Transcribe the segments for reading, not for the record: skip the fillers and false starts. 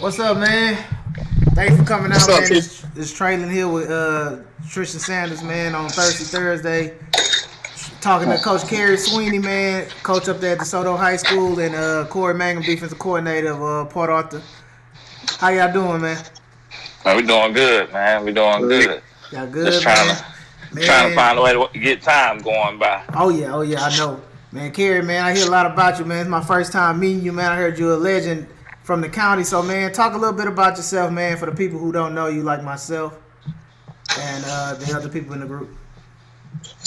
What's up, man? Thanks for coming What's out, up, man. kid? It's Traylon here with Tristan Sanders, man, on Thursday. Talking to Coach Kerry Sweeny, man, coach up there at Desoto High School, and Korey Mangum, defensive coordinator of Port Arthur. How y'all doing, man? Man, we doing good, man. We doing good. Y'all Just good, trying man? to trying to Man, find a way to get time going by. oh yeah, I know. Man, Kerry, man, I hear a lot about you, man. It's my first time meeting you, man. I heard you're a legend from the county. So, man, talk a little bit about yourself, man, for the people who don't know you like myself and the other people in the group.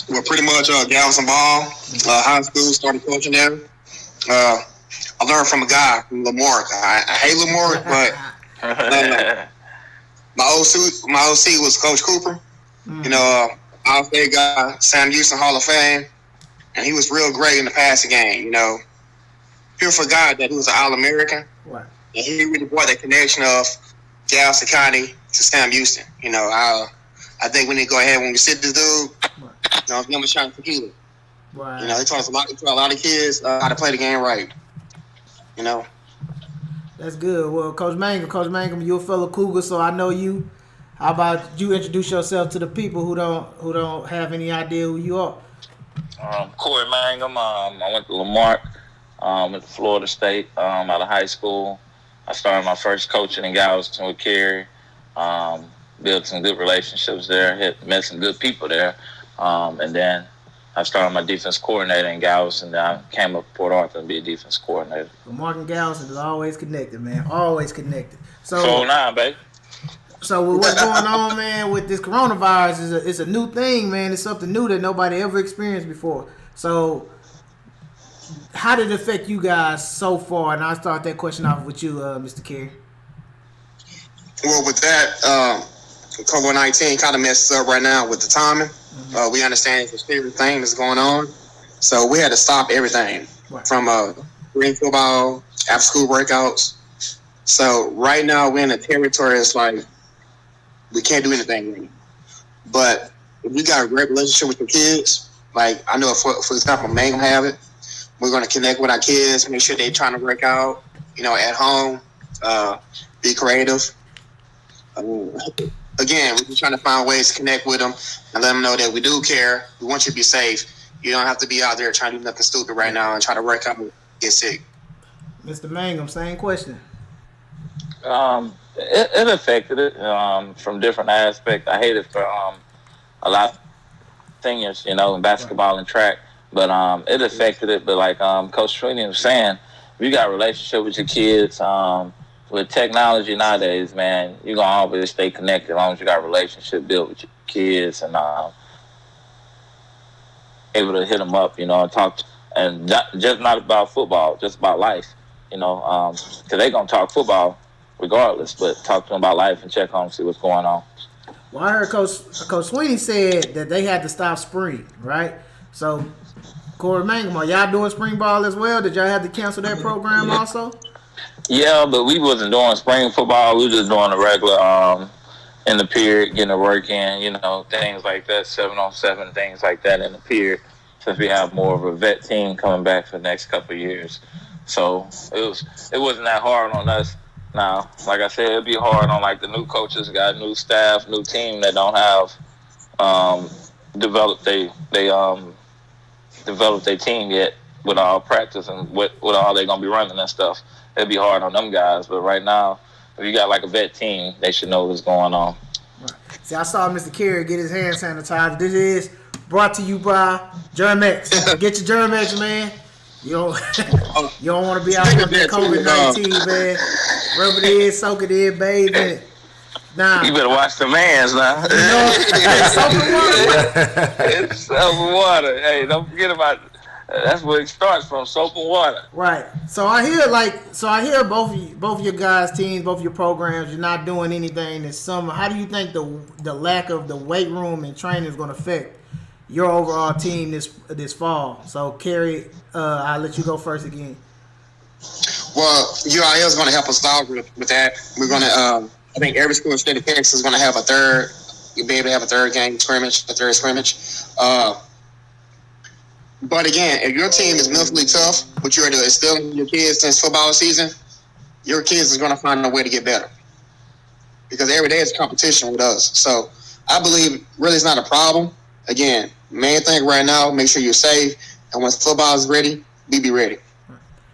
Well, pretty much Galveston Ball, high school, started coaching there. I learned from a guy from Lamork. I hate Lamork, but my OC was Coach Cooper. You know, All-State guy, Sam Houston Hall of Fame, and he was real great in the passing game. You know, people forgot that he was an All-American, Right. and he really brought that connection of Galveston County to Sam Houston. You know, I think we need to go ahead when we sit this dude. You know, give him a shot to tequila. Right. You know, he taught a lot of kids how to play the game right. You know. That's good. Well, Coach Mangum, you're a fellow Cougar, so I know you. How about you introduce yourself to the people who don't have any idea who you are? Korey Mangum. I went to Lamar, went to Florida State out of high school. I started my first coaching in Galveston with Kerry. Built some good relationships there. Met some good people there. And then I started my defense coordinator in Galveston. Then I came up to Port Arthur to be a defense coordinator. Lamar and Galveston is always connected, man. Always connected. So now, baby. So with what's going on, man, with this coronavirus, it's a new thing, man. It's something new that nobody ever experienced before. So how did it affect you guys so far? And I'll start that question off with you, Mr. Kerry. Well, with that, COVID-19 kind of messed up right now with the timing. We understand it's a serious thing that's going on. So we had to stop everything from green football, after school breakouts. So right now we're in a territory that's like, we can't do anything really. But if you got a great relationship with your kids, like I know for example, Mangum have it, we're going to connect with our kids, make sure they're trying to work out, you know, at home, be creative. Again, we're just trying to find ways to connect with them and let them know that we do care. We want you to be safe. You don't have to be out there trying to do nothing stupid right now and try to work out and get sick. Mr. Mangum, same question. It affected it from different aspects. I hate it for a lot of seniors, you know, in basketball and track. But it affected it. But like Coach Sweeny was saying, if you got a relationship with your kids, with technology nowadays, man, you're going to always stay connected as long as you got a relationship built with your kids and able to hit them up, you know, and talk. And just not about football, just about life, you know, because they're going to talk football regardless, but talk to them about life and check on them, see what's going on. Well, I heard Coach Sweeny said that they had to stop spring, right? So, Korey Mangum, are y'all doing spring ball as well? Did y'all have to cancel that program also? Yeah, but we wasn't doing spring football. We was just doing the regular in the period, getting the work in, you know, things like that, 7-on-7, things like that in the period, since we have more of a vet team coming back for the next couple of years. So it wasn't that hard on us. Now, like I said, it'd be hard on like the new coaches, got new staff, new team that don't have developed their team yet with all practice and with all they're gonna be running and stuff. It'd be hard on them guys, but right now, if you got like a vet team, they should know what's going on. Right. See, I saw Mr. Kerry get his hand sanitizer. This is brought to you by Germex. Get your Germex, man. You don't want to be out there with that COVID-19, man. Rub it in, soak it in, bathe in it. Nah. You better wash them hands now. You know, soap and water. It's soap and water. Hey, don't forget about it. That's where it starts from, soap and water. Right. So I hear both of your guys' teams, both of your programs, you're not doing anything this summer. How do you think the lack of the weight room and training is going to affect your overall team this fall? So Kerry, I'll let you go first again. Well, UIL is going to help us out with that. We're going to, I think every school in the state of Texas is going to have a third. You'll be able to have a third scrimmage. But again, if your team is mentally tough, what you're doing is still your kids since football season, your kids is going to find a way to get better because every day is competition with us. So I believe really it's not a problem. Again, main thing right now, make sure you're safe, and once football is ready, be ready.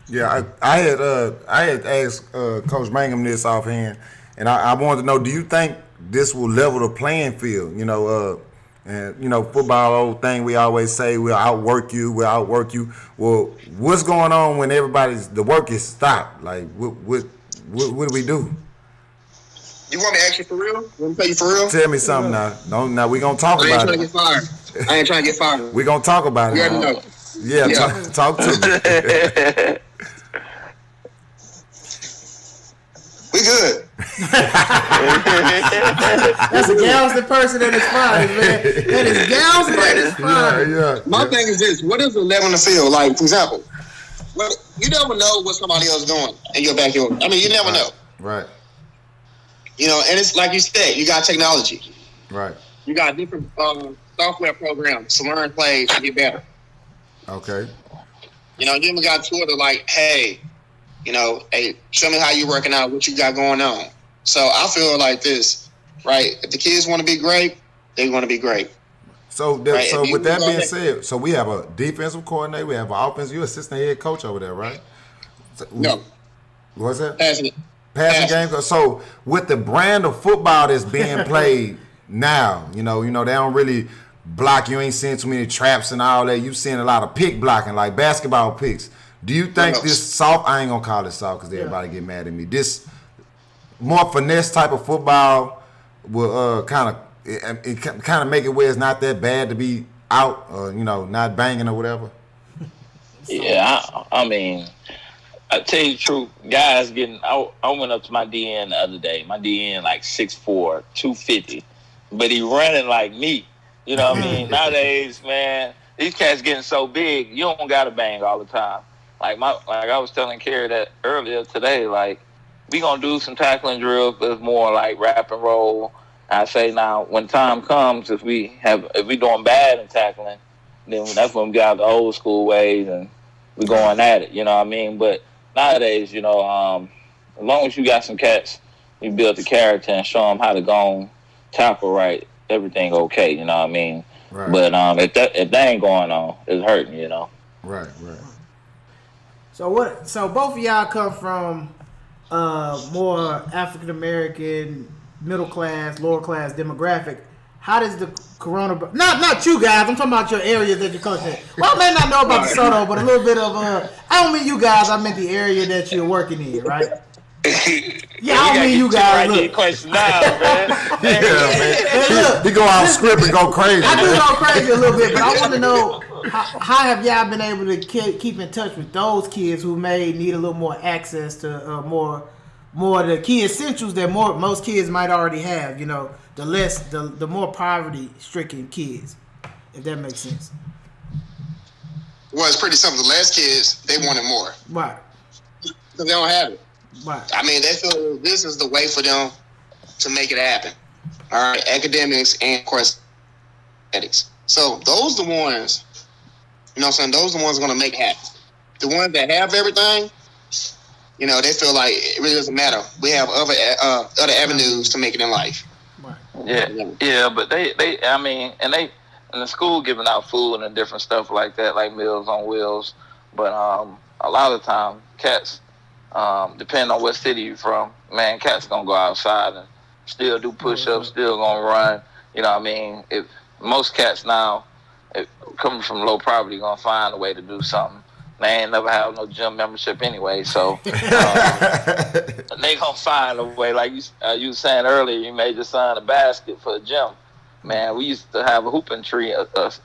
Yeah, I had asked Coach Mangum this offhand, and I wanted to know: do you think this will level the playing field? And football old thing we always say: we'll outwork you. Well, what's going on when the work is stopped? Like, what do we do? You want me to ask you for real? You want me to tell you for real? Tell me something now. No, now we gonna talk about it. I ain't trying to get fired. We gonna talk about it. You already know. Yeah. Talk to me. We good. That's a Galveston person that is fine, man. That is Galveston that is fine. Yeah. My thing is this: what is the level in the field? Like, for example, you never know what somebody else is doing in your backyard. I mean, you never know. Right. And it's like you said, you got technology. Right. You got different software programs to learn plays to get better. Okay. You even got Twitter like, hey, hey, show me how you working out, what you got going on. So I feel like this, right? If the kids want to be great, they want to be great. So with that being said, so we have a defensive coordinator, we have an offensive, you're assistant head coach over there, right? No. What's that? Passing games. So with the brand of football that's being played now, they don't really block. You ain't seeing too many traps and all that. You seeing a lot of pick blocking, like basketball picks. Do you think this soft? I ain't gonna call it soft because everybody get mad at me. This more finesse type of football will kind of make it where it's not that bad to be out, not banging or whatever. Yeah, I mean. I tell you the truth, guys I went up to my DN the other day. My DN like 6'4", 250. But he running like me. You know what I mean? Nowadays, man, these cats getting so big, you don't gotta bang all the time. Like I was telling Kerry that earlier today, like we gonna do some tackling drills, but it's more like wrap and roll. I say now when time comes, if we doing bad in tackling, then that's when we got the old school ways and we going at it, you know what I mean? But nowadays, as long as you got some cats, you build the character and show them how to go and tackle right, everything okay, you know what I mean? Right. But if that ain't going on, it's hurting, Right. So both of y'all come from more African American, middle class, lower class demographic. How does the coronavirus? Not you guys. I'm talking about your areas that you're coaching. Well, I may not know about Desoto, but a little bit of I don't mean you guys. I meant the area that you're working in, right? Yeah, I don't mean you guys. Look. Question now, man. He go off script and go crazy. I do go crazy a little bit, but I want to know how have y'all been able to keep in touch with those kids who may need a little more access to more of the key essentials that most kids might already have. The more poverty-stricken kids, if that makes sense. Well, it's pretty simple. The less kids, they wanted more. Right. Because they don't have it. Right. I mean, they feel this is the way for them to make it happen. All right, academics and, of course, ethics. So those are the ones, those are the ones going to make it happen. The ones that have everything, they feel like it really doesn't matter. We have other avenues to make it in life. Yeah, but they in the school giving out food and different stuff like that, like Meals on Wheels. But a lot of the time, cats, depending on what city you're from, man, cats gonna go outside and still do push-ups, still gonna run. You know what I mean? If most cats now, coming from low poverty, gonna find a way to do something. They ain't never have no gym membership anyway, so they gonna find a way. Like you were saying earlier, you made your son a basket for the gym. Man, we used to have a hooping tree,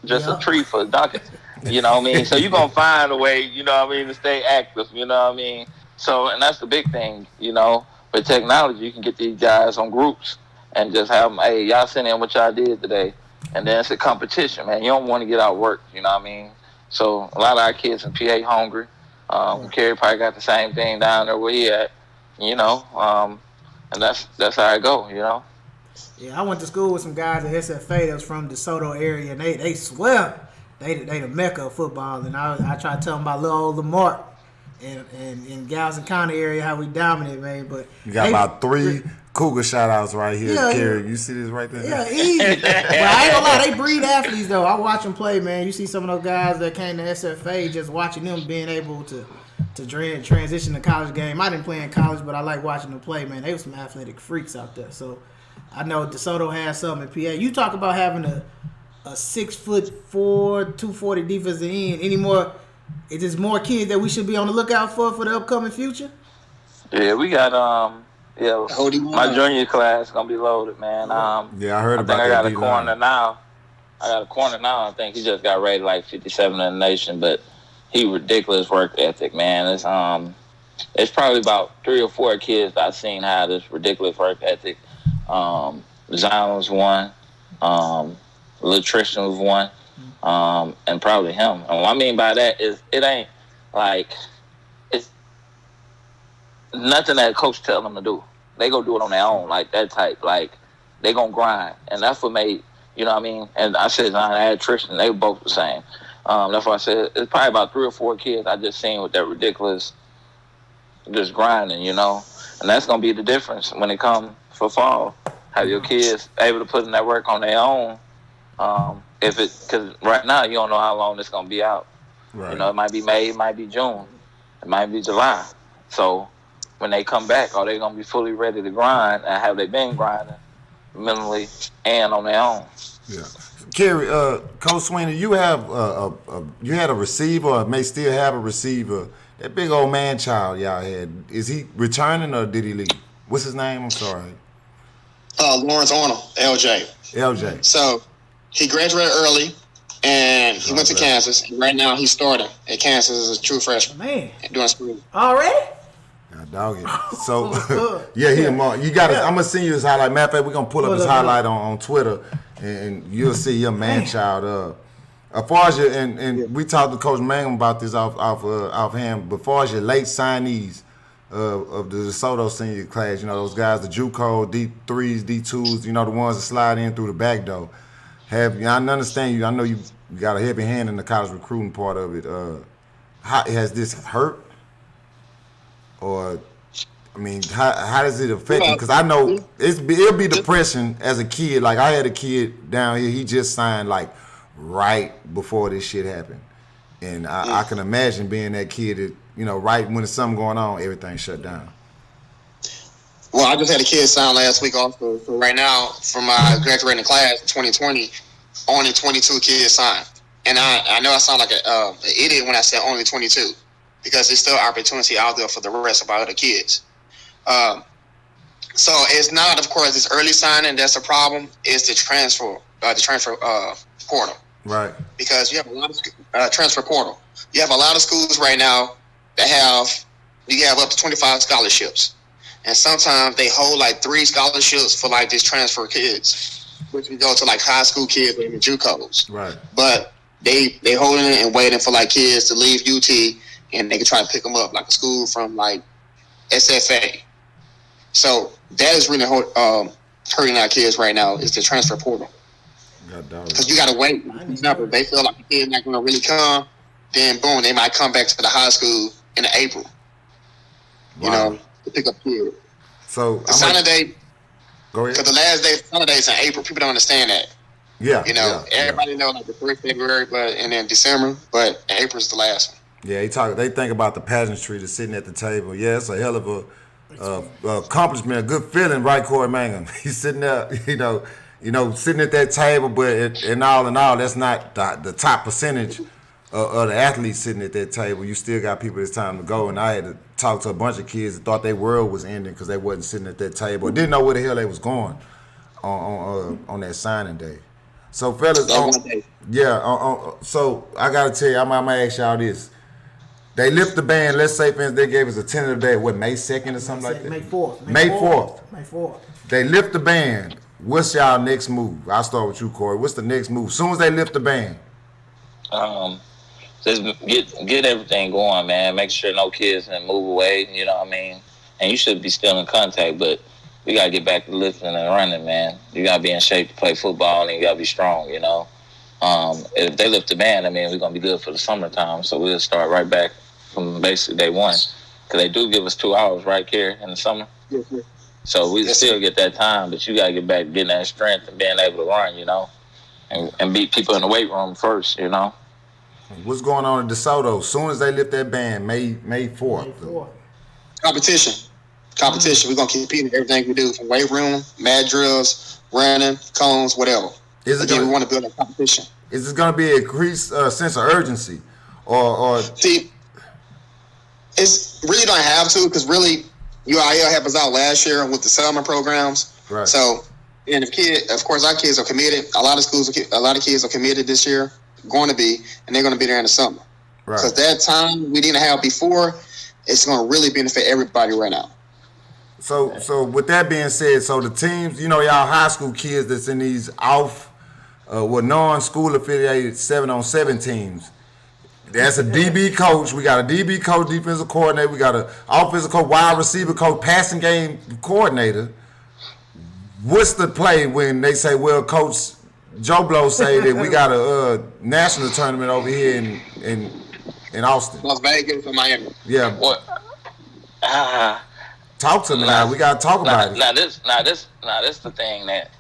just a tree for dunking. You know what I mean? So you gonna find a way, to stay active. You know what I mean? So, and that's the big thing, With technology, you can get these guys on groups and just have them, hey, y'all send in what y'all did today. And then it's a competition, man. You don't want to get outworked, you know what I mean? So a lot of our kids in PA hungry. Kerry probably got the same thing down there where he at, and that's how it go, Yeah, I went to school with some guys at SFA that was from the DeSoto area, and they swear they the mecca of football. And I try to tell them about little old Lamar. and in Galveston County area, how we dominate, man. But you got about 3 Cougar shout-outs right here, Kerry. You see this right there? Yeah, easy. But I ain't gonna lie, they breed athletes, though. I watch them play, man. You see some of those guys that came to SFA, just watching them being able to transition to college game. I didn't play in college, but I like watching them play, man. They were some athletic freaks out there. So I know DeSoto has something in PA. You talk about having a 6'4", 240 defensive end. Any more? Is there more kids that we should be on the lookout for the upcoming future? Yeah, we got my junior class gonna be loaded, man. Yeah, I heard about that. I got a corner now. I think he just got rated like 57 in the nation, but he ridiculous work ethic, man. It's probably about 3 or 4 kids that I've seen have this ridiculous work ethic. Zion was one. Little Tristan was one. And probably him. And what I mean by that is it ain't like it's nothing that coach tell them to do. They go do it on their own, like that type. Like they gonna grind, and that's what made you know what I mean. And I said Zion, I had Tristan. They were both the same. That's why I said it's probably about 3 or 4 kids I just seen with that ridiculous, just grinding, you know. And that's gonna be the difference when it comes for fall. Have your kids able to put in that work on their own. Because right now you don't know how long it's gonna be out. Right. You know, it might be May, it might be June, it might be July. So when they come back, are they gonna be fully ready to grind, and have they been grinding mentally and on their own? Yeah. Kerry, Coach Sweeny, you have you had a receiver, or may still have a receiver. That big old man child y'all had, is he returning or did he leave? What's his name? I'm sorry. Lawrence Arnold, LJ. LJ. So he graduated early, and he went to Kansas. And right now he's starting at Kansas as a true freshman. Man, doing school already. Dog it. So yeah, you got it. I'm gonna send you his highlight. Matter of fact, we're gonna pull up his highlight on Twitter, and you'll see your man child. As far as we talked to Coach Mangum about this offhand. But as far as your late signees of the DeSoto senior class, you know those guys, the JUCO, D3s, D2s, you know the ones that slide in through the back door. I understand you. I know you got a heavy hand in the college recruiting part of it. Has this hurt? Or, I mean, how does it affect you? Because I know it'll be depression as a kid. Like, I had a kid down here, he just signed, like, right before this shit happened. And I can imagine being that kid that, you know, right when there's something going on, everything shut down. Well, I just had a kid sign last week also. So right now, for my graduating class in 2020, only 22 kids signed. And I know I sound like an idiot when I said only 22. Because there's still opportunity out there for the rest of our other kids. So it's not, of course, this early signing that's a problem. It's the transfer portal. Right. Because you have a lot of transfer portal. You have a lot of schools right now that have up to 25 scholarships, and sometimes they hold like 3 scholarships for like these transfer kids, which can go to like high school kids or even JUCOs. Right. But they holding it and waiting for like kids to leave UT. And they can try to pick them up like a school from like SFA. So that is really hurting our kids right now is the transfer portal. Because you got to wait. For example, if they feel like the kid's not going to really come, then boom, they might come back to the high school in April. Wow. You know, to pick up kids. So the signing day. Go ahead. Because the last day of the signing day is in April. People don't understand that. Yeah. You know, everybody know like the 1st February, and then December, but April's the last one. Yeah, they think about the pageantry that's sitting at the table. Yeah, it's a hell of a accomplishment, a good feeling, right, Korey Mangum? He's sitting there, you know, sitting at that table, but in all, that's not the top percentage of the athletes sitting at that table. You still got people it's time to go, and I had to talk to a bunch of kids that thought their world was ending because they wasn't sitting at that table, or didn't know where the hell they was going on that signing day. So, fellas, so I got to tell you, I'm going to ask y'all this. They lift the ban. Let's say, for instance, they gave us a tentative day, May 2nd or something like that? May 4th. May 4th. May 4th. They lift the ban. What's y'all next move? I'll start with you, Korey. What's the next move? As soon as they lift the ban. Just get everything going, man. Make sure no kids can move away, you know what I mean? And you should be still in contact, but we got to get back to lifting and running, man. You got to be in shape to play football, and you got to be strong, you know? If they lift the ban, I mean, we're going to be good for the summertime, so we'll start right back from basically day one. Because they do give us 2 hours, right, Kerry, in the summer? Yes, sir. So we still get that time, but you got to get back to getting that strength and being able to run, and beat people in the weight room first, What's going on in Desoto? As soon as they lift that ban, May 4th. Competition. We're going to compete in everything we do, from weight room, mat drills, running, cones, whatever. We want to build a competition. Is this going to be an increased sense of urgency? Or See, it's really don't have to, because really UIL helped us out last year with the summer programs. Right. So, and of course, our kids are committed. A lot of kids are committed this year, going to be, and they're going to be there in the summer. Right. So that time we didn't have before, it's going to really benefit everybody right now. So with that being said, so the teams, y'all high school kids that's in these non-school affiliated 7-on-7 teams. That's a DB coach. We got a DB coach, defensive coordinator. We got an offensive coach, wide receiver coach, passing game coordinator. What's the play when they say, well, Coach Joe Blow say that we got a national tournament over here in Austin? Las Vegas or Miami. Yeah. What? Talk to me now. We got to talk about it. Now this the thing that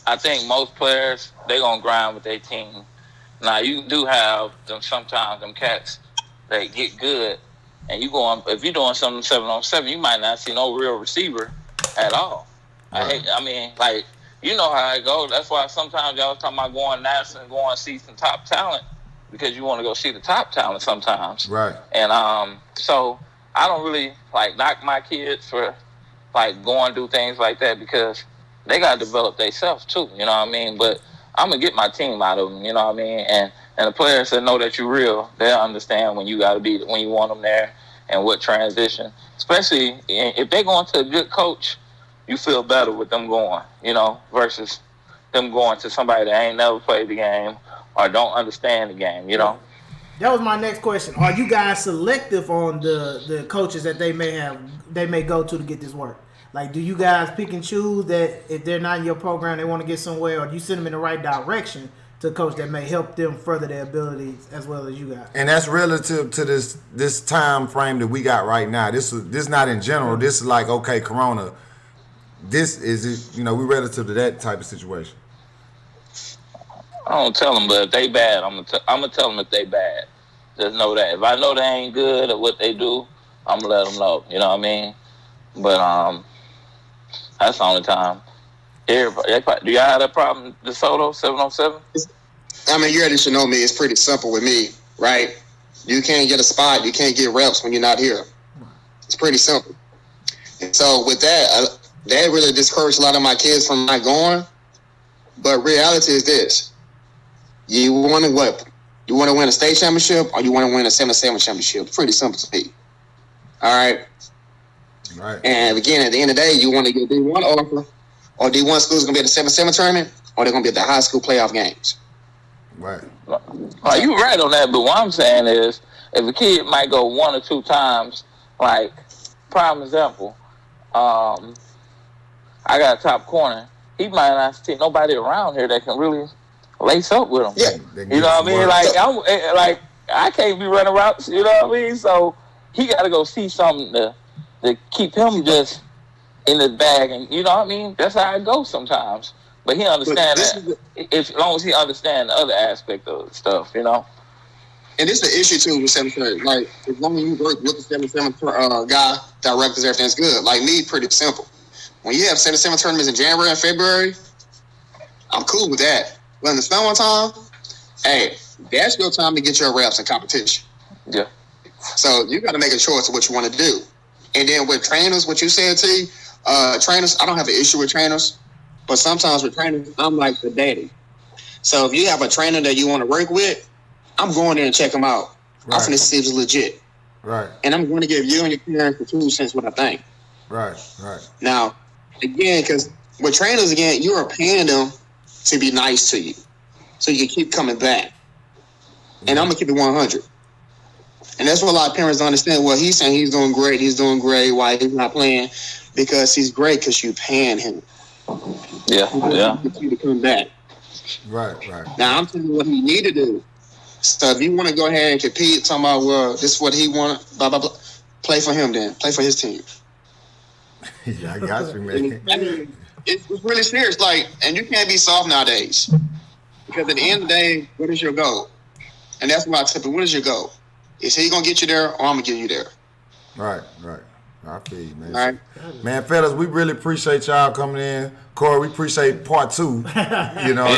I think most players, they going to grind with their team. Now, you do have sometimes them cats that get good, and if you're doing something 7-on-7, you might not see no real receiver at all. Right. You know how it goes. That's why sometimes y'all talking about going national and going to see some top talent, because you want to go see the top talent sometimes. Right. And so I don't really knock my kids for going to do things like that, because they got to develop themselves too. You know what I mean? But I'm going to get my team out of them, you know what I mean? And the players that know that you're real, they'll understand when you got to be, when you want them there, and what transition. Especially if they're going to a good coach, you feel better with them going, versus them going to somebody that ain't never played the game or don't understand the game, That was my next question. Are you guys selective on the coaches that they may go to get this work? Do you guys pick and choose that if they're not in your program, they want to get somewhere, or do you send them in the right direction to a coach that may help them further their abilities as well as you guys? And that's relative to this time frame that we got right now. This not in general. This is okay, Corona. This is we relative to that type of situation. I don't tell them, but if they bad, I'm gonna tell them if they bad. Just know that. If I know they ain't good at what they do, I'm gonna let them know. You know what I mean? But that's the only time. Do y'all have that problem, DeSoto, 7-on-7? I mean, you already should know me. It's pretty simple with me, right? You can't get a spot. You can't get reps when you're not here. It's pretty simple. And so with that, that really discouraged a lot of my kids from not going. But reality is this. You want to what? You want to win a state championship, or you want to win a 7-on-7 championship? It's pretty simple to me. All right? Right. And again, at the end of the day, you want to get D1 offer, or D1 school's going to be at the 7-on-7 tournament, or they're going to be at the high school playoff games. Right. You're right on that, but what I'm saying is, if a kid might go 1 or 2 times, prime example, I got a top corner. He might not see nobody around here that can really lace up with him. Yeah. You know what I mean? I can't be running routes, you know what I mean? So he got to go see something to keep him just in his bag, and you know what I mean? That's how it goes sometimes. But he understand that as long as he understand the other aspect of the stuff, And this is the issue too with 7-7. As long as you work with the 7-7 guy, directors, everything's good. Me, pretty simple. When you have 7-7 tournaments in January and February, I'm cool with that. But in the summertime, hey, that's your time to get your reps in competition. Yeah. So you got to make a choice of what you want to do. And then with trainers, what you said, T, trainers, I don't have an issue with trainers. But sometimes with trainers, I'm like the daddy. So if you have a trainer that you want to work with, I'm going there and check them out. Right. I'm going to see if it's legit. Right. And I'm going to give you and your parents the 2 cents what I think. Right. Now, again, because with trainers, again, you are paying them to be nice to you. So you can keep coming back. And I'm going to keep it 100. And that's what a lot of parents don't understand. Well, he's saying he's doing great. Why he's not playing? Because he's great because you're paying him. Yeah. You to come back. Right. Now, I'm telling you what he need to do. So if you want to go ahead and compete, talking about, well, this is what he want, blah, blah, blah, play for him then. Play for his team. Yeah, I got you, man. I mean, it's really serious. Like, and you can't be soft nowadays. Because at the end of the day, what is your goal? And that's my tip. What is your goal? Is he going to get you there or I'm going to get you there? Right. I feel you, man. All right. Man, fellas, we really appreciate y'all coming in. Corey, we appreciate part 2. You know,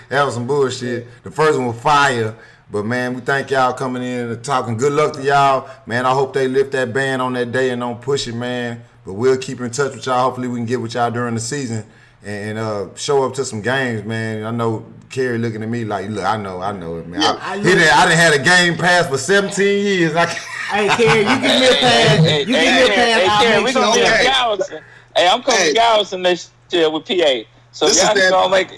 that was some bullshit. The first one was fire. But, man, we thank y'all coming in and talking. Good luck to y'all. Man, I hope they lift that band on that day and don't push it, man. But we'll keep in touch with y'all. Hopefully we can get with y'all during the season and show up to some games, man. I know Kerry looking at me like, look, I know it, man. Yeah, I done had a game pass for 17 years. Hey, Kerry, you give me a pass. You give me a pass. Hey, Kerry, we gonna sure. be in Galveston. Hey, I'm coming to Galveston next year with PA. So y'all just gonna make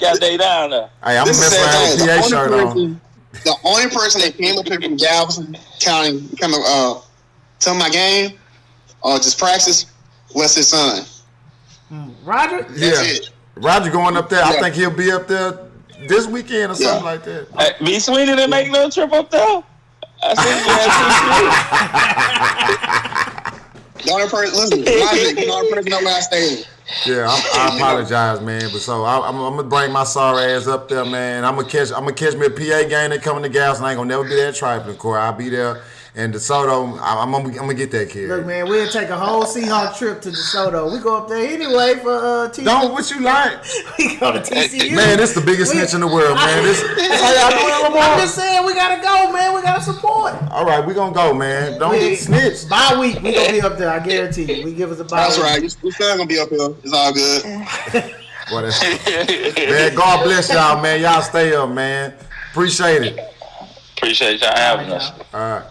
y'all day down there. Hey, I'm gonna mess around with PA shirt on. The only person that came up here from Galveston County coming to my game or just practice was his son. Roger? That's it. Roger going up there. I think he'll be up there this weekend or something like that. Hey, B. Sweeny didn't make no trip up there? I The only person, listen, Roger, the only person know where I stay. Yeah, I apologize, man. But so I'm gonna bring my sorry ass up there, man. I'm gonna catch me a PA game. They coming to Galveston. I ain't gonna never be there trifling, Corey. I'll be there. And DeSoto, I'm gonna get that kid. Look, man, we'll take a whole Seahawk trip to DeSoto. We go up there anyway for TCU. Don't what you like? We go to TCU. Man, this the biggest snitch in the world, man. I'm just saying, we gotta go, man. We gotta support. All right, we gonna go, man. Don't get snitched. Bye week, we gonna be up there. I guarantee you. We give us a bye. That's right. Your son gonna be up here. It's all good. Man, God bless y'all, man. Y'all stay up, man. Appreciate it. Appreciate y'all having us. All right.